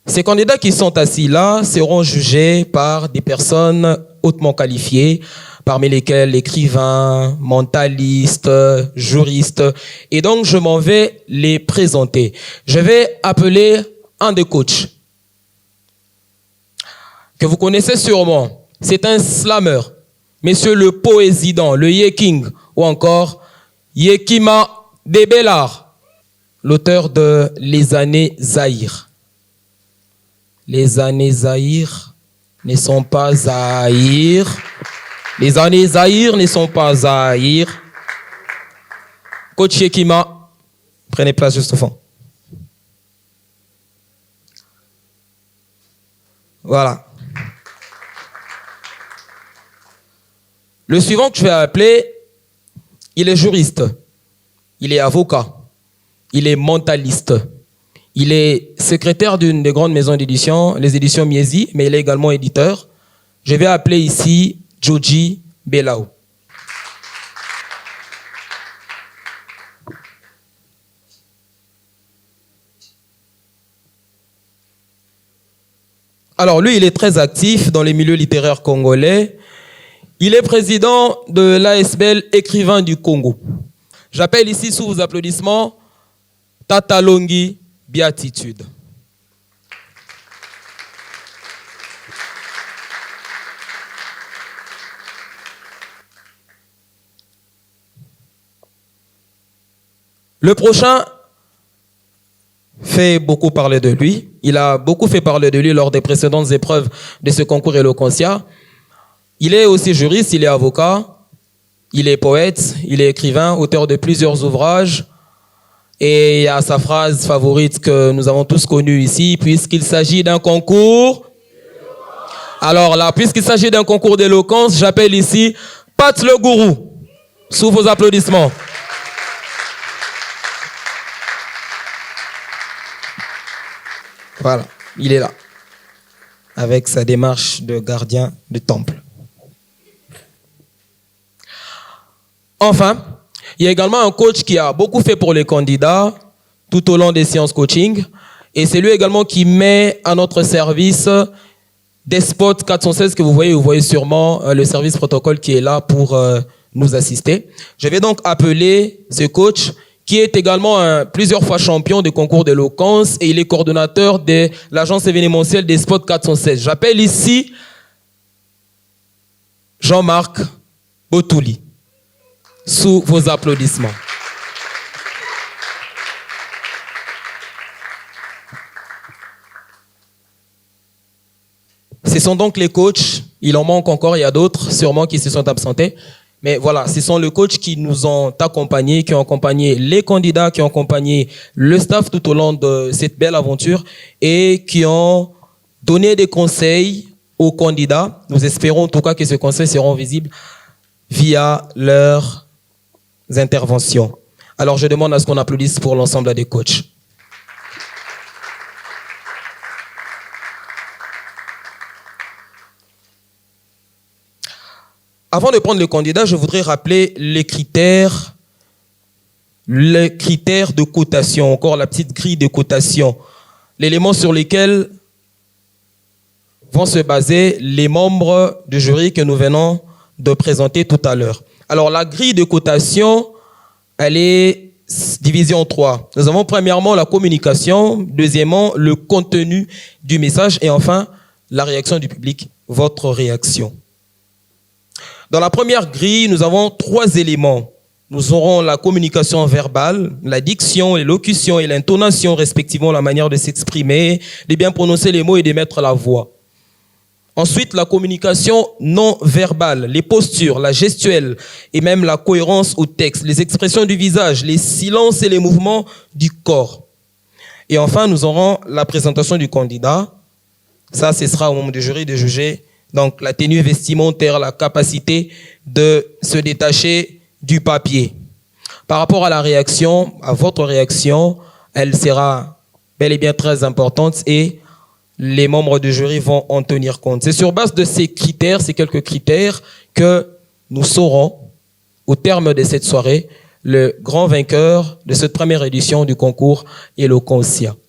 Ces candidats qui sont assis là seront jugés par des personnes hautement qualifiées, parmi lesquelles écrivains, mentalistes, juristes. Et donc, je m'en vais les présenter. Je vais appeler un des coachs que vous connaissez sûrement. C'est un slammer, Monsieur le Poésident, le Yeking, ou encore Yekima Debellar, l'auteur de Les années Zaïre. Les années Zaïre ne sont pas Zaïre. Les années Zaïre ne sont pas Zaïre. Coach Yekima, prenez place juste au fond. Voilà. Le suivant que je vais appeler, il est juriste, il est avocat, il est mentaliste, il est secrétaire d'une des grandes maisons d'édition, les éditions Miesi, mais il est également éditeur. Je vais appeler ici Joji Belao. Alors lui, il est très actif dans les milieux littéraires congolais. Il est président de l'ASBL Écrivains du Congo. J'appelle ici, sous vos applaudissements, Tata Longi Béatitude. Le prochain fait beaucoup parler de lui. Il a beaucoup fait parler de lui lors des précédentes épreuves de ce concours Eloquentia. Il est aussi juriste, il est avocat, il est poète, il est écrivain, auteur de plusieurs ouvrages. Et il y a sa phrase favorite que nous avons tous connue ici, puisqu'il s'agit d'un concours. Alors là, puisqu'il s'agit d'un concours d'éloquence, j'appelle ici Pat le Gourou. Sous vos applaudissements. Voilà, il est là, avec sa démarche de gardien de temple. Enfin, il y a également un coach qui a beaucoup fait pour les candidats tout au long des séances coaching. Et c'est lui également qui met à notre service des spots 416 que vous voyez sûrement le service protocole qui est là pour nous assister. Je vais donc appeler ce coach qui est également plusieurs fois champion des concours d'éloquence et il est coordonnateur de l'agence événementielle des spots 416. J'appelle ici Jean-Marc Botouli. Sous vos applaudissements. Ce sont donc les coachs, il en manque encore, il y a d'autres sûrement qui se sont absentés. Mais voilà, ce sont les coachs qui nous ont accompagnés, qui ont accompagné les candidats, qui ont accompagné le staff tout au long de cette belle aventure et qui ont donné des conseils aux candidats. Nous espérons en tout cas que ces conseils seront visibles via leurs interventions. Alors je demande à ce qu'on applaudisse pour l'ensemble des coachs. Avant de prendre le candidat, je voudrais rappeler les critères de cotation, encore la petite grille de cotation, l'élément sur lequel vont se baser les membres du jury que nous venons de présenter tout à l'heure. Alors, la grille de cotation, elle est divisée en trois. Nous avons premièrement la communication, deuxièmement le contenu du message et enfin la réaction du public, votre réaction. Dans la première grille, nous avons trois éléments. Nous aurons la communication verbale, la diction, l'élocution et l'intonation, respectivement la manière de s'exprimer, de bien prononcer les mots et d'émettre la voix. Ensuite, la communication non verbale, les postures, la gestuelle et même la cohérence au texte, les expressions du visage, les silences et les mouvements du corps. Et enfin, nous aurons la présentation du candidat. Ça, ce sera au moment du jury de juger. Donc, la tenue vestimentaire, la capacité de se détacher du papier. Par rapport à la réaction, à votre réaction, elle sera bel et bien très importante et les membres du jury vont en tenir compte. C'est sur base de ces critères, ces quelques critères, que nous saurons, au terme de cette soirée, le grand vainqueur de cette première édition du concours Eloquentia.